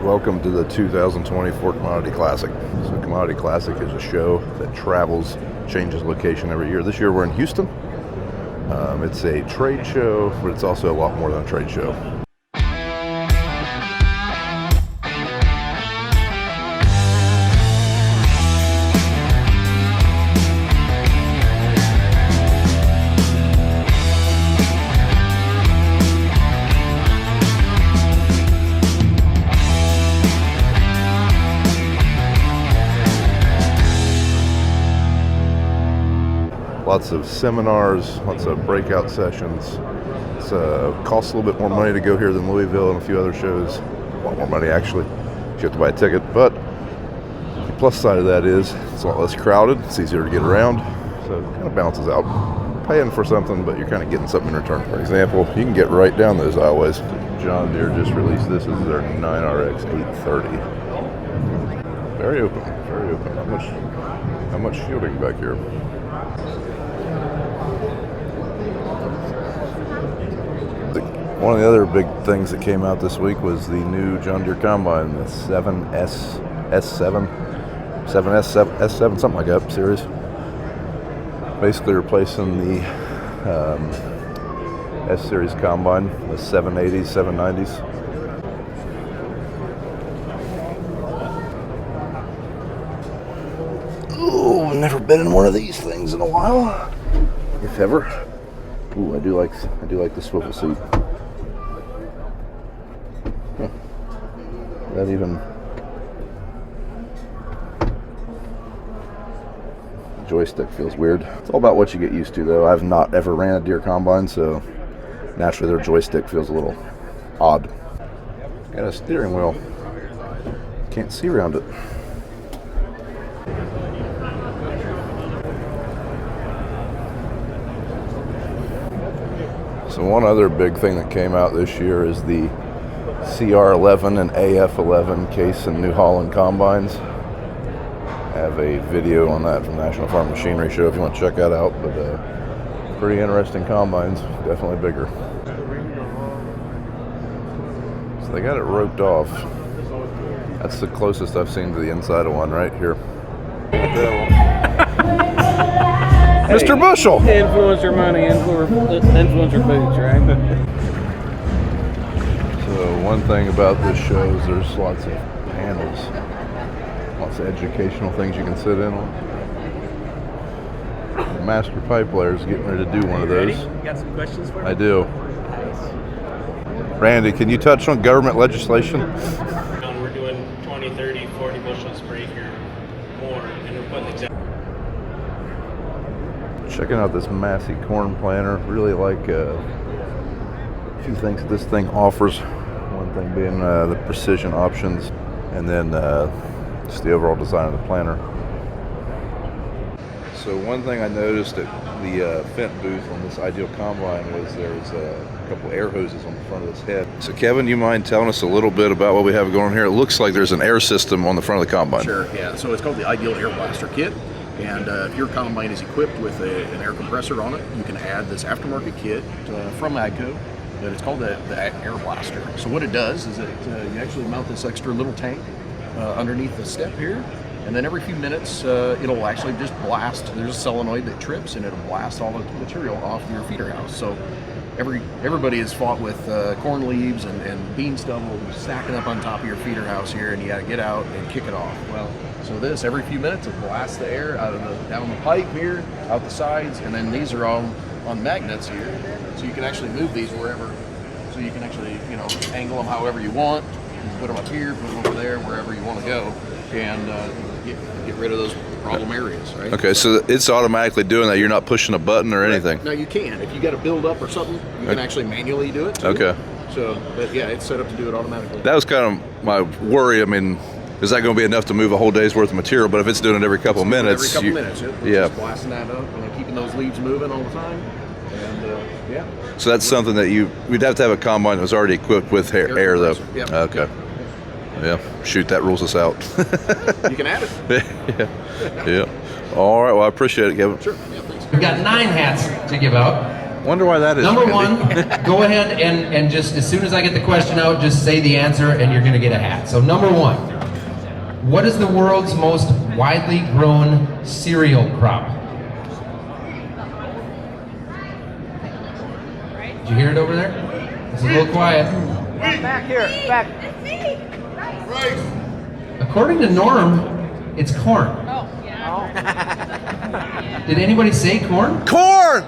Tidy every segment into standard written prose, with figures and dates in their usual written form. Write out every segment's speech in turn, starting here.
Welcome to the 2024 Commodity Classic. So Commodity Classic is a show that travels, changes location every year. This year we're in Houston. It's a trade show, but it's also a lot more than a trade show. Lots of seminars, lots of breakout sessions. It costs a little bit more money to go here than Louisville and a few other shows. A lot more money actually. You have to buy a ticket, but the plus side of that is it's a lot less crowded. It's easier to get around, so it kind of balances out. Paying for something, but you're kind of getting something in return. For example, you can get right down those aisleways. John Deere just released this as their 9RX 830. Very open, very open. How much shielding back here? One of the other big things that came out this week was the new John Deere Combine, the 7S, S7, 7S, S7, something like that series. Basically replacing the S-Series Combine, the 780s, 790s. Ooh, never been in one of these things in a while, if ever. Ooh, I do like the swivel seat. That even joystick feels weird. It's all about what you get used to, though. I've not ever ran a Deere Combine, so naturally their joystick feels a little odd. Got a steering wheel. Can't see around it. So one other big thing that came out this year is the CR11 and AF11 Case and New Holland combines. I have a video on that from National Farm Machinery Show if you want to check that out, but pretty interesting combines, definitely bigger. So they got it roped off. That's the closest I've seen to the inside of one right here. Mr. Bushel! Influencer money, influencer boots, right? So one thing about this show is there's lots of panels, lots of educational things you can sit in on. The master pipe layer is getting ready to do one of those. You got some questions for me? I do. Randy, can you touch on government legislation? We're doing 20, 30, 40 bushels per acre more, and we're putting exactly. Checking out this Massey corn planter. Really like a few things that this thing offers. One thing being the precision options, and then just the overall design of the planter. So one thing I noticed at the Fendt booth on this Ideal Combine was there was a couple air hoses on the front of this head. So Kevin, you mind telling us a little bit about what we have going on here? It looks like there's an air system on the front of the Combine. Sure, yeah. So it's called the Ideal Air Blaster Kit. And if your combine is equipped with an air compressor on it, you can add this aftermarket kit from AGCO. But it's called the Air Blaster. So what it does is that you actually mount this extra little tank underneath the step here, and then every few minutes it'll actually just blast. There's a solenoid that trips, and it'll blast all the material off your feeder house. So everybody has fought with corn leaves and bean stubble stacking up on top of your feeder house here, and you got to get out and kick it off. Well, so this every few minutes it blasts the air out of down the pipe here, out the sides, and then these are all on magnets here, so you can actually move these wherever. So you can actually, angle them however you want. You can put them up here, put them over there, wherever you want to go, and get rid of those problem areas, right? Okay, so it's automatically doing that. You're not pushing a button or anything. Now you can. If you got a build up or something, you can actually manually do it too. Okay. So, but yeah, it's set up to do it automatically. That was kind of my worry. I mean, is that going to be enough to move a whole day's worth of material? But if it's doing it every couple minutes, every couple minutes, it's yeah. just blasting that up, keeping those leaves moving all the time, and yeah. So that's something that we'd have to have a combine that was already equipped with air though. Yep. Okay. Yeah. Shoot, that rules us out. You can add it. Yeah. All right. Well, I appreciate it, Kevin. Sure. Yeah. Thanks. We've got 9 hats to give out. Wonder why that is. Number Randy. one, go ahead and just, as soon as I get the question out, just say the answer and you're gonna get a hat. So number one, what is the world's most widely grown cereal crop? Did you hear it over there? It's a little quiet. Back here, back. According to Norm, it's corn. Oh. Did anybody say corn? Corn!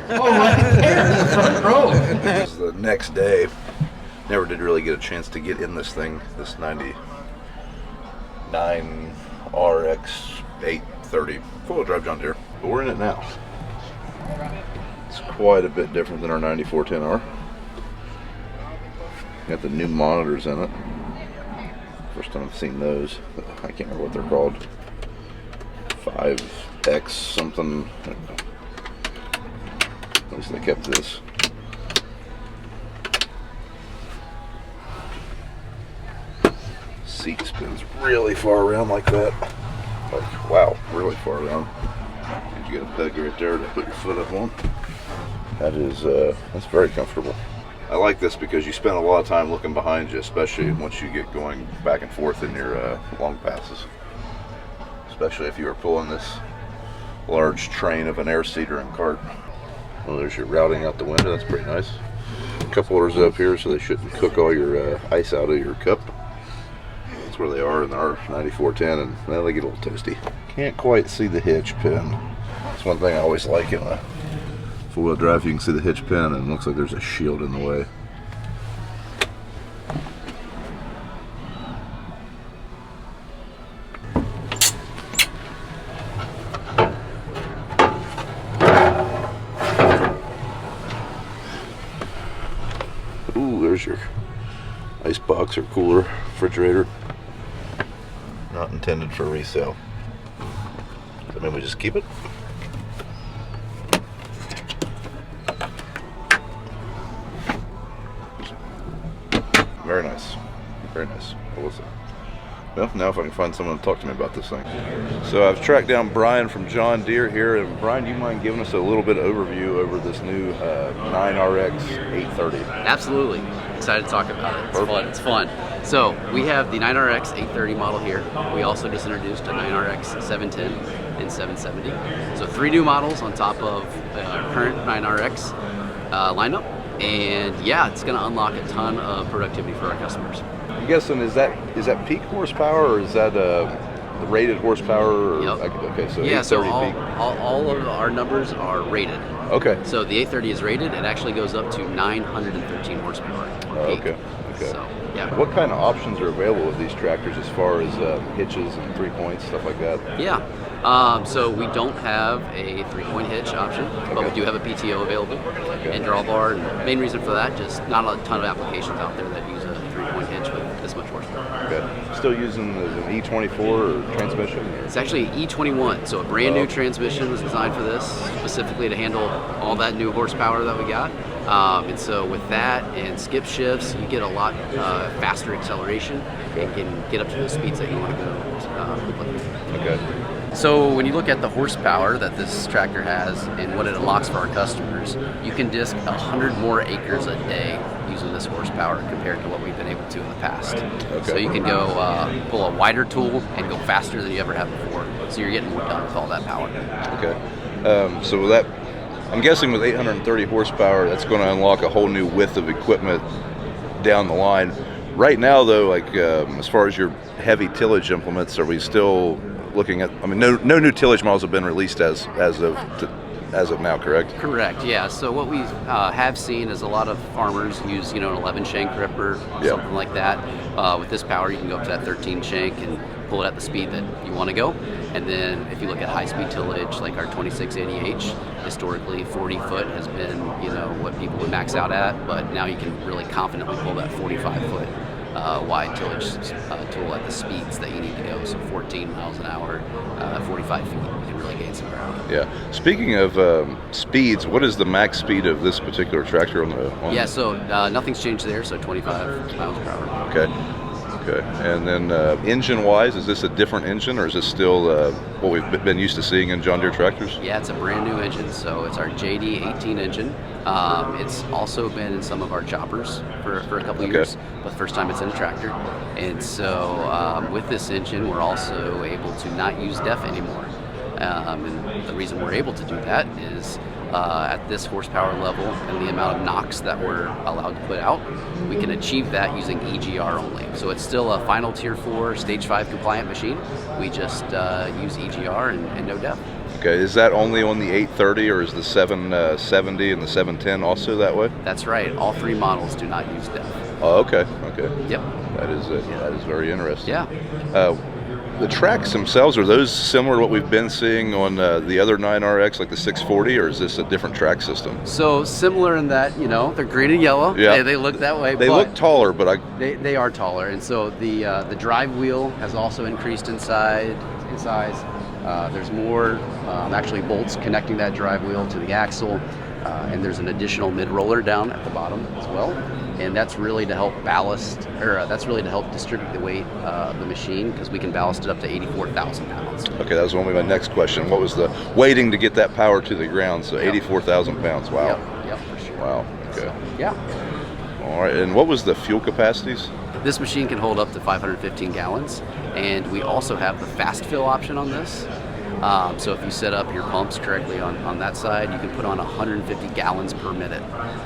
Oh, right there in the front row. This is the next day. Never did really get a chance to get in this thing, this 99 RX 830 four-wheel drive John Deere. But we're in it now. It's quite a bit different than our 9410R. Got the new monitors in it. First time I've seen those. I can't remember what they're called. 5X something. At least they kept this. Seat spins really far around like that. Like, wow, really far around. And you get a peg right there to put your foot up on. That is, that's very comfortable. I like this because you spend a lot of time looking behind you, especially once you get going back and forth in your long passes. Especially if you are pulling this large train of an air seeder and cart. Well, there's your routing out the window. That's pretty nice. Cup holders up here so they shouldn't cook all your ice out of your cup. That's where they are in our 9410, and well, they get a little toasty. Can't quite see the hitch pin. That's one thing I always like in a four-wheel drive. You can see the hitch pin, and it looks like there's a shield in the way. Ooh, there's your ice box or cooler refrigerator. Not intended for resale. So maybe we just keep it. Very nice. Very nice. Well, now if I can find someone to talk to me about this thing. So I've tracked down Brian from John Deere here. And Brian, do you mind giving us a little bit of overview over this new 9RX 830? Absolutely. Excited to talk about it. It's fun. It's fun. So we have the 9RX 830 model here. We also just introduced a 9RX 710 and 770. So 3 new models on top of our current 9RX lineup. And yeah, it's going to unlock a ton of productivity for our customers. I'm guessing, is that peak horsepower, or is that the rated horsepower? Or, Yep. Okay, so Yeah, so 830 peak. all of our numbers are rated. Okay. So the 830 is rated. It actually goes up to 913 horsepower. Peak. Okay. Okay. So, yeah. What kind of options are available with these tractors as far as hitches and 3-points, stuff like that? Yeah. So we don't have a 3-point hitch option, but we do have a PTO available and drawbar. And the main reason for that, just not a ton of applications out there that use a 3-point hitch with this much horsepower. Okay. Still using an E24 or transmission? It's actually an E21, so a brand new transmission was designed for this, specifically to handle all that new horsepower that we got. And so with that and skip shifts, you get a lot faster acceleration and can get up to the speeds that you want to go quickly. Okay. So when you look at the horsepower that this tractor has and what it unlocks for our customers, you can disc 100 more acres a day using this horsepower compared to what we've been able to in the past. Okay. So you can go pull a wider tool and go faster than you ever have before. So you're getting more done with all that power. Okay. So with that, I'm guessing with 830 horsepower, that's going to unlock a whole new width of equipment down the line. Right now, though, like as far as your heavy tillage implements, are we still looking at? I mean, no new tillage models have been released as of now, correct? Correct. Yeah. So what we have seen is a lot of farmers use, an 11 shank ripper, something like that. With this power, you can go up to that 13 shank and pull it at the speed that you want to go. And then if you look at high-speed tillage, like our 2680H, historically 40 foot has been, what people would max out at, but now you can really confidently pull that 45 foot wide tillage tool at the speeds that you need to go. So 14 miles an hour, 45 feet, you can really gain some ground. Yeah. Speaking of speeds, what is the max speed of this particular tractor on the? Yeah. So nothing's changed there. So 25 miles per hour. Okay. Okay. And then engine-wise, is this a different engine, or is this still what we've been used to seeing in John Deere tractors? Yeah, it's a brand new engine. So it's our JD18 engine. It's also been in some of our choppers for a couple of years, but the first time it's in a tractor. And so with this engine, we're also able to not use DEF anymore. And the reason we're able to do that is at this horsepower level and the amount of NOx that we're allowed to put out, we can achieve that using EGR only. So it's still a final Tier 4 Stage 5 compliant machine. We just use EGR and no DEF. Okay, is that only on the 830 or is the 770 and the 710 also that way? That's right. All three models do not use DEF. Oh, okay, okay. Yep. That is very interesting. Yeah. The tracks themselves, are those similar to what we've been seeing on the other 9RX, like the 640, or is this a different track system? So similar in that, they're green and yellow. Yeah. They look that way. They but look taller, but they are taller, and so the drive wheel has also increased in size. There's more actually bolts connecting that drive wheel to the axle, and there's an additional mid roller down at the bottom as well. And that's really to help ballast, or that's really to help distribute the weight of the machine, because we can ballast it up to 84,000 pounds. Okay, that was only my next question. What was the weighting to get that power to the ground? So 84,000 pounds. Wow. Yep, for sure. Wow. Okay. So, yeah. All right. And what was the fuel capacities? This machine can hold up to 515 gallons, and we also have the fast fill option on this. So if you set up your pumps correctly on that side, you can put on 150 gallons per minute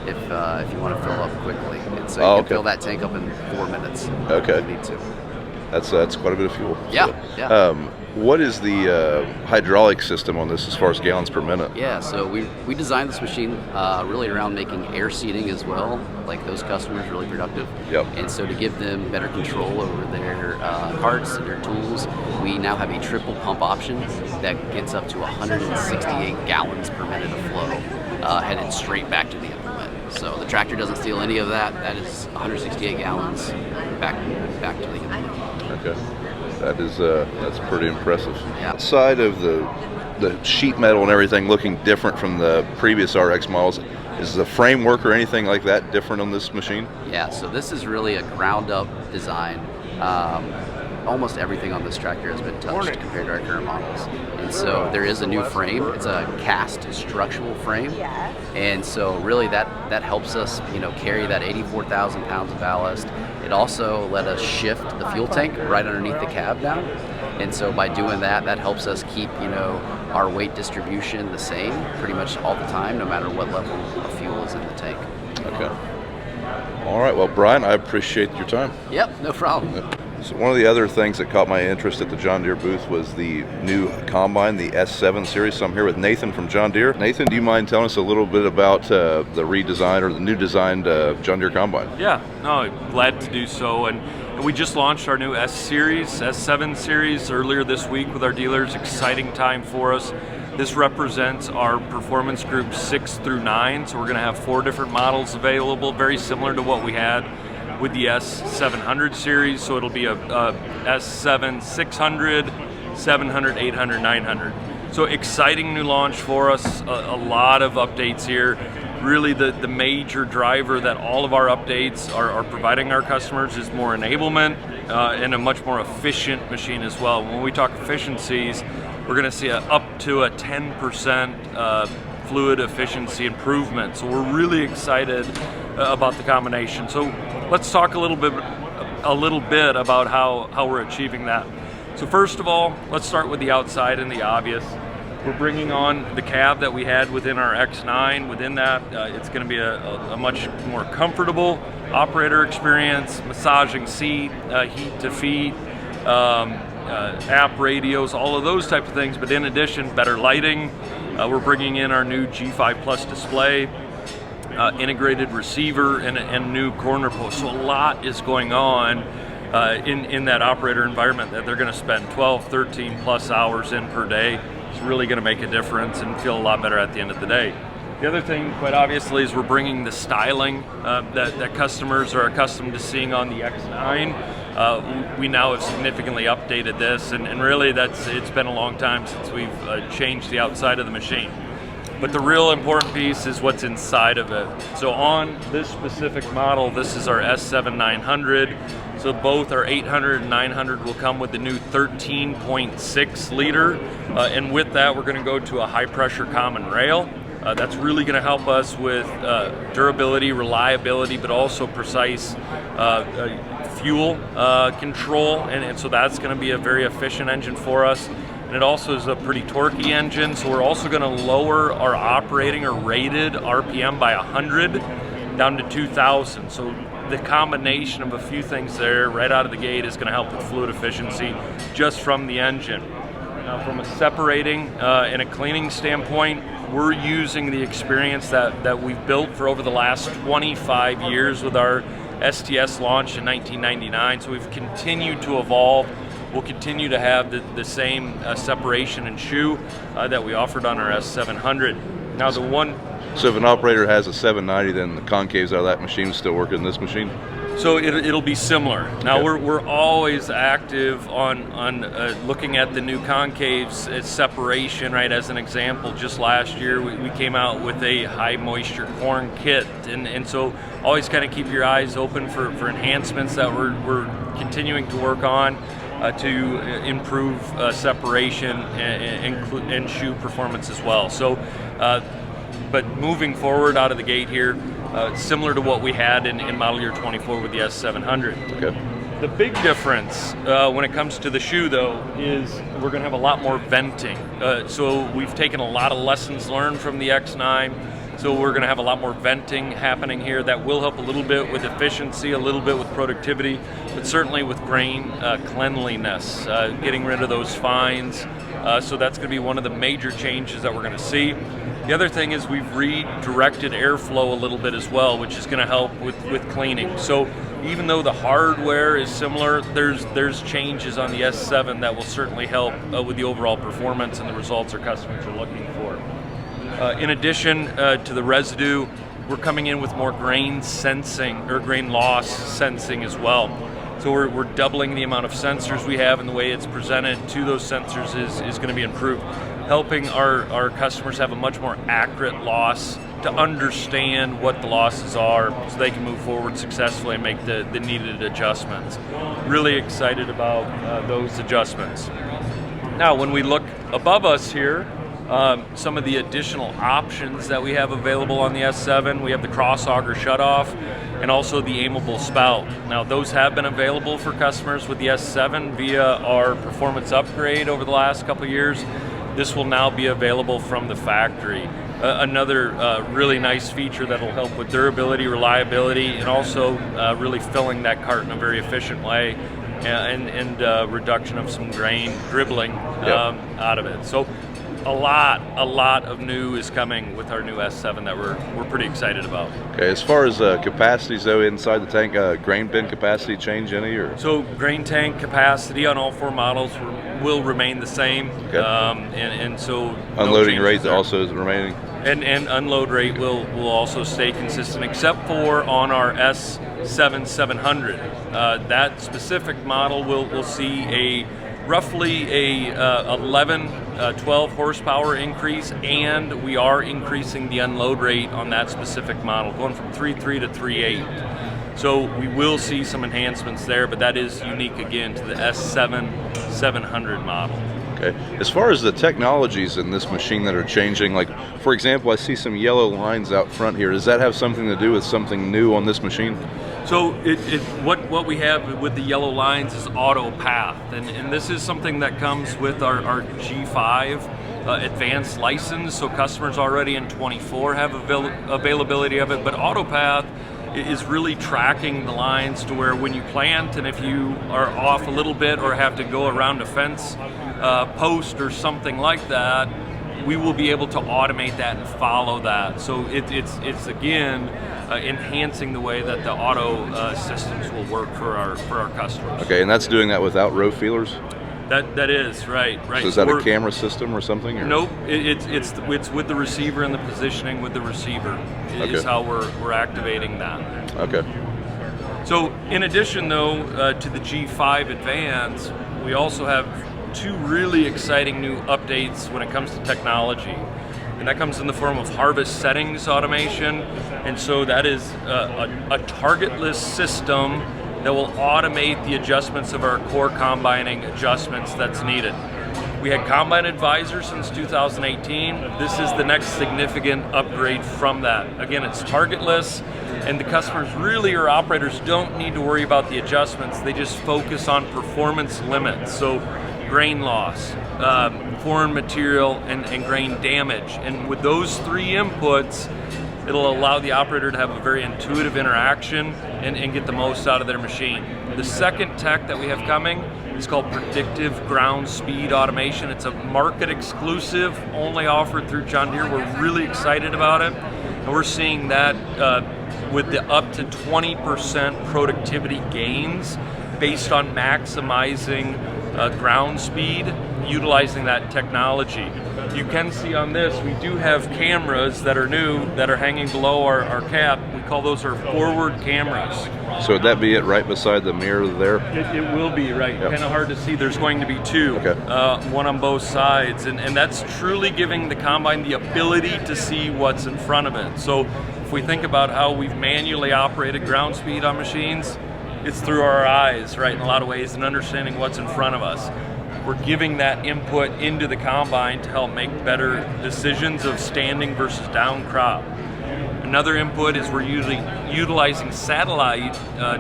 if you want to fill up quickly. And so you can fill that tank up in 4 minutes. Okay. If you need to. That's quite a bit of fuel. Yeah. So, yeah. What is the hydraulic system on this as far as gallons per minute? Yeah, so we designed this machine really around making air seating as well, like those customers really productive. Yep. And so to give them better control over their carts and their tools, we now have a triple pump option that gets up to 168 gallons per minute of flow, headed straight back to the implement. So the tractor doesn't steal any of that. That is 168 gallons back to the implement. Okay. That's pretty impressive. Yeah. Outside of the sheet metal and everything looking different from the previous RX models, is the framework or anything like that different on this machine? Yeah, so this is really a ground up design. Almost everything on this tractor has been touched compared to our current models. And so there is a new frame. It's a cast structural frame. And so really that helps us, carry that 84,000 pounds of ballast. It also let us shift the fuel tank right underneath the cab down. And so by doing that, that helps us keep, our weight distribution the same pretty much all the time, no matter what level of fuel is in the tank. Okay. All right. Well, Brian, I appreciate your time. Yep, no problem. So one of the other things that caught my interest at the John Deere booth was the new combine, the S7 series. So I'm here with Nathan from John Deere. Nathan, do you mind telling us a little bit about the redesigned or the new designed John Deere combine? Yeah, no, glad to do so. And we just launched our new S7 series earlier this week with our dealers. Exciting time for us. This represents our performance group 6 through 9. So we're going to have 4 different models available, very similar to what we had with the S700 series. So it'll be a S7 600, 700, 800, 900. So exciting new launch for us, a lot of updates here. Really the major driver that all of our updates are providing our customers is more enablement and a much more efficient machine as well. When we talk efficiencies, we're going to see up to a 10% fluid efficiency improvement. So we're really excited about the combination. So let's talk a little bit about how we're achieving that. So first of all, let's start with the outside and the obvious. We're bringing on the cab that we had within our X9. Within that, it's going to be a much more comfortable operator experience, massaging seat, heat to feet, app radios, all of those type of things. But in addition, better lighting. We're bringing in our new G5 Plus display, integrated receiver, and new corner post. So a lot is going on in that operator environment that they're going to spend 12, 13 plus hours in per day. It's really going to make a difference and feel a lot better at the end of the day. The other thing, quite obviously, is we're bringing the styling that customers are accustomed to seeing on the X9. We now have significantly updated this, and really it's been a long time since we've changed the outside of the machine. But the real important piece is what's inside of it. So on this specific model, this is our S7 900. So both our 800 and 900 will come with the new 13.6 liter. And with that, we're going to go to a high pressure common rail. That's really going to help us with durability, reliability, but also precise fuel control, and so that's going to be a very efficient engine for us. And it also is a pretty torquey engine, so we're also going to lower our operating or rated RPM by 100 down to 2,000. So the combination of a few things there right out of the gate is going to help with fluid efficiency just from the engine. Now, from a separating and a cleaning standpoint, we're using the experience that we've built for over the last 25 years with our STS launch in 1999. So we've continued to evolve. We'll continue to have the same separation and shoe that we offered on our S700. Now the one... So if an operator has a 790, then the concaves out of that machine still work in this machine? So it'll be similar. Now Okay. we're always active on looking at the new concaves as separation, right? As an example, just last year we came out with a high moisture corn kit, and so always kind of keep your eyes open for enhancements that we're continuing to work on to improve separation and shoe performance as well. So, but moving forward out of the gate here, similar to what we had in model year 24 with the S700. Okay. The big difference when it comes to the shoe, though, is we're going to have a lot more venting. So we've taken a lot of lessons learned from the X9. So we're going to have a lot more venting happening here. That will help a little bit with efficiency, a little bit with productivity, but certainly with grain cleanliness, getting rid of those fines. So that's going to be one of the major changes that we're going to see. The other thing is we've redirected airflow a little bit as well, which is going to help with cleaning. So even though the hardware is similar, there's changes on the S7 that will certainly help with the overall performance and the results our customers are looking for. In addition to the residue, we're coming in with more grain sensing or grain loss sensing as well. So we're doubling the amount of sensors we have, and the way it's presented to those sensors is going to be improved, helping our customers have a much more accurate loss to understand what the losses are so they can move forward successfully and make the needed adjustments. Really excited about those adjustments. Now, when we look above us here, some of the additional options that we have available on the S7, we have the cross-auger shutoff and also the aimable spout. Now those have been available for customers with the S7 via our performance upgrade over the last couple of years. This will now be available from the factory. Another really nice feature that will help with durability, reliability, and also really filling that cart in a very efficient way and reduction of some grain dribbling out of it. So a lot of new is coming with our new S7 that we're pretty excited about. Okay, as far as capacities though inside the tank, grain bin capacity change any or? So grain tank capacity on all four models will remain the same. Okay. And so Unloading no rate there. also is remaining? And unload rate will also stay consistent, except for on our S700. That specific model will see roughly a 12 horsepower increase, and we are increasing the unload rate on that specific model, going from 3.3 to 3.8. So we will see some enhancements there, but that is unique again to the S700 model. Okay. As far as the technologies in this machine that are changing, like for example, I see some yellow lines out front here. Does that have something to do with something new on this machine? So what we have with the yellow lines is auto path, and this is something that comes with our G5 advanced license. So customers already in 24 have availability of it, but auto path is really tracking the lines to where when you plant and if you are off a little bit or have to go around a fence post or something like that, we will be able to automate that and follow that. So it's again enhancing the way that the auto systems will work for our customers. Okay, and that's doing that without row feelers? That is right. So is that a camera system or something? Or? Nope. It's with the receiver and the positioning with the receiver is how we're activating that. Okay. So in addition though to the G5 Advance, we also have two really exciting new updates when it comes to technology. And that comes in the form of harvest settings automation. And so that is a targetless system that will automate the adjustments of our core combining adjustments that's needed. We had Combine Advisor since 2018. This is the next significant upgrade from that. Again, it's targetless, and the customers really, or operators, don't need to worry about the adjustments. They just focus on performance limits. So grain loss, foreign material, and grain damage. And with those 3 inputs, it'll allow the operator to have a very intuitive interaction and get the most out of their machine. The second tech that we have coming is called Predictive Ground Speed Automation. It's a market exclusive, only offered through John Deere. We're really excited about it, and we're seeing that with the up to 20% productivity gains based on maximizing ground speed, utilizing that technology. You can see on this, we do have cameras that are new that are hanging below our cap. We call those our forward cameras. So would that be it right beside the mirror there? It will be, right. Yep. Kind of hard to see. There's going to be 2, Okay. One on both sides. And that's truly giving the combine the ability to see what's in front of it. So if we think about how we've manually operated ground speed on machines, it's through our eyes, right, in a lot of ways, and understanding what's in front of us. We're giving that input into the combine to help make better decisions of standing versus down crop. Another input is we're utilizing satellite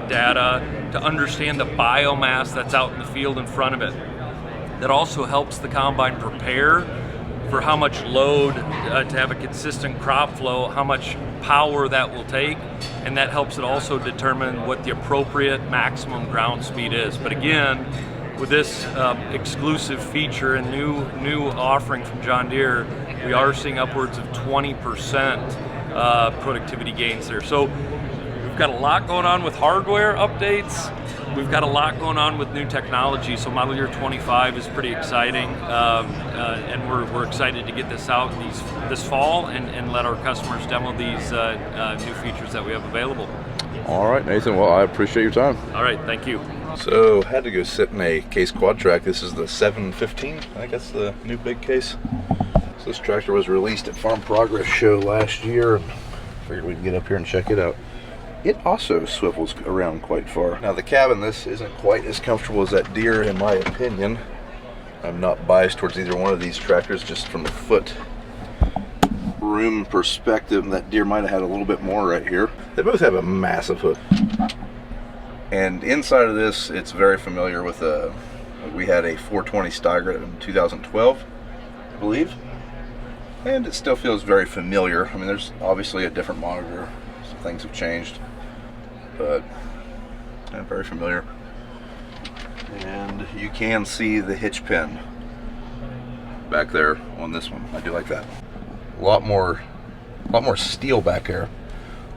data to understand the biomass that's out in the field in front of it. That also helps the combine prepare for how much load to have a consistent crop flow, how much power that will take, and that helps it also determine what the appropriate maximum ground speed is. But again, with this exclusive feature and new offering from John Deere, we are seeing upwards of 20% productivity gains there. So we've got a lot going on with hardware updates. We've got a lot going on with new technology. So model year 25 is pretty exciting, and we're excited to get this out this fall and let our customers demo these new features that we have available. All right, Nathan. Well, I appreciate your time. All right, thank you. So, had to go sit in a Case Quad Track. This is the 715. I think that's the new big case. So this tractor was released at Farm Progress Show last year, and figured we'd get up here and check it out. It also swivels around quite far. Now the cab in this isn't quite as comfortable as that Deere, in my opinion. I'm not biased towards either one of these tractors, just from the foot room perspective. That Deere might have had a little bit more right here. They both have a massive hook. And inside of this, it's very familiar with we had a 420 Steiger in 2012, I believe. And it still feels very familiar. I mean, there's obviously a different monitor. Some things have changed, but yeah, very familiar. And you can see the hitch pin back there on this one. I do like that. A lot more steel back there,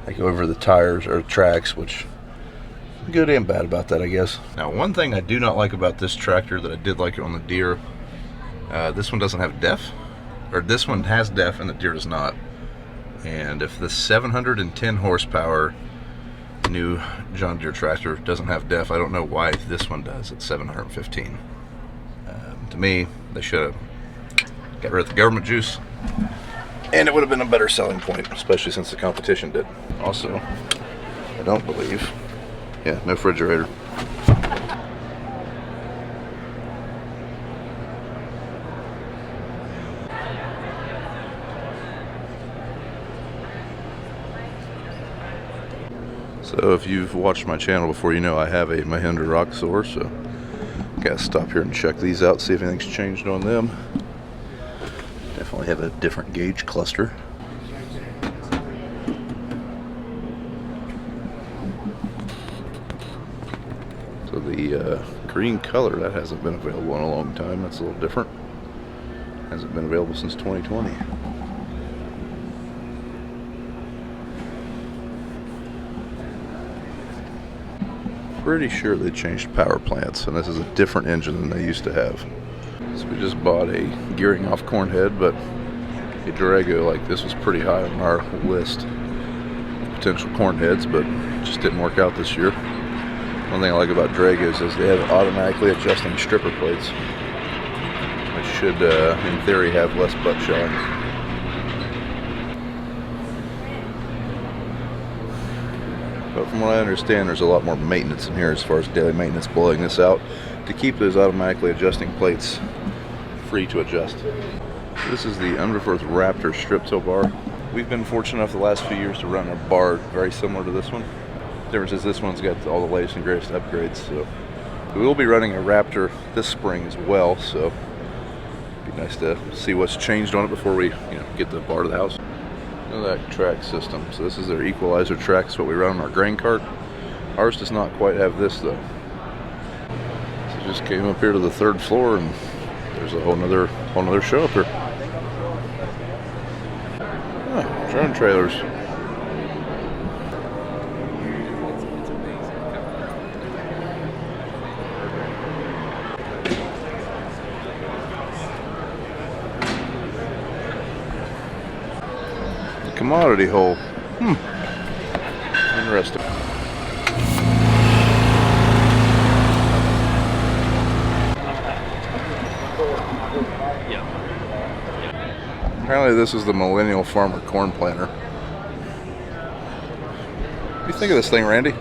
like over the tires or tracks, which good and bad about that, I guess. Now, one thing I do not like about this tractor that I did like it on the Deere, this one doesn't have DEF, or this one has DEF and the Deere does not. And if the 710 horsepower new John Deere tractor doesn't have DEF, I don't know why this one does at 715. To me, they should have got rid of the government juice, and it would have been a better selling point, especially since the competition did. Also, I don't believe, yeah, no refrigerator. So if you've watched my channel before, you know I have a Mahindra Roxor, so gotta stop here and check these out, see if anything's changed on them. Definitely have a different gauge cluster. So the green color, that hasn't been available in a long time. That's a little different. Hasn't been available since 2020. Pretty sure they changed power plants, and this is a different engine than they used to have. So we just bought a gearing off corn head, but a Drago like this was pretty high on our list of potential corn heads, but it just didn't work out this year. One thing I like about Dragos is they have automatically adjusting stripper plates, which should, in theory, have less butt shine. But from what I understand, there's a lot more maintenance in here as far as daily maintenance, blowing this out to keep those automatically adjusting plates free to adjust. This is the Underforth Raptor strip toe bar. We've been fortunate enough the last few years to run a bar very similar to this one. The difference is this one's got all the latest and greatest upgrades. So we will be running a Raptor this spring as well. So it'd be nice to see what's changed on it before we get the bar to the house. That track system. So this is their equalizer track. It's what we run on our grain cart. Ours does not quite have this though. So just came up here to the 3rd floor and there's a whole nother show up here. Drone trailers. The commodity hole. Interesting. Apparently this is the Millennial Farmer corn planter. What do you think of this thing, Randy?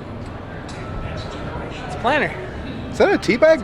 It's a planter. Is that a tea bag?